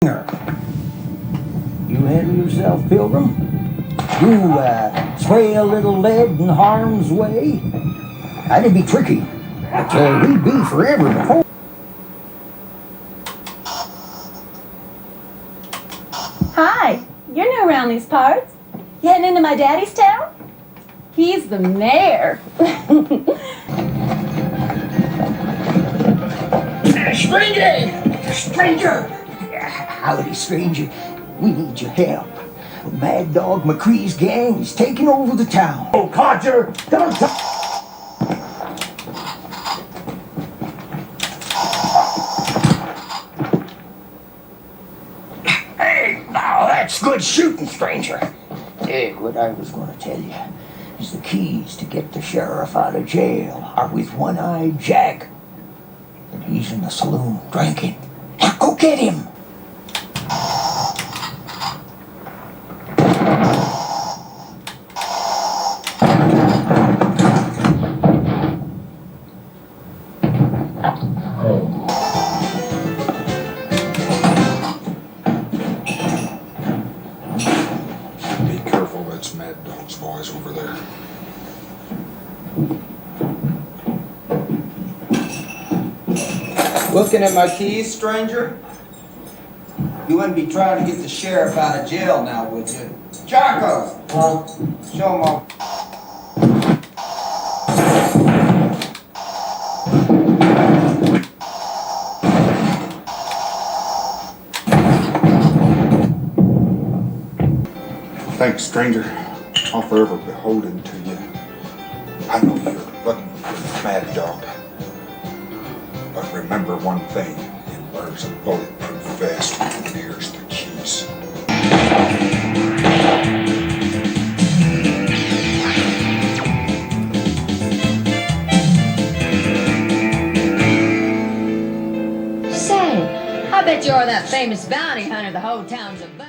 You handle yourself, Pilgrim. You spray a little lead in harm's way. That'd be tricky, but we'd be forever before. Hi, you're new around these parts. You heading into my daddy's town? He's the mayor. Stranger! Howdy, stranger. We need your help. Mad Dog McCree's gang is taking over the town. Oh, codger! Don't Hey, now that's good shooting, stranger. Hey, what I was going to tell you is the keys to get the sheriff out of jail are with One-Eyed Jack. And he's in the saloon drinking. Now go get him! Be careful, that's Mad Dog's boys over there. Looking at my keys, stranger? You wouldn't be trying to get the sheriff out of jail now, would you? Jocko! Show him off. Thanks, stranger. I'll forever be beholden to you. I know you're looking for Mad Dog. But remember one thing, he wears a bulletproof vest and here's the keys. Say, I bet you're that famous bounty hunter the whole town's about.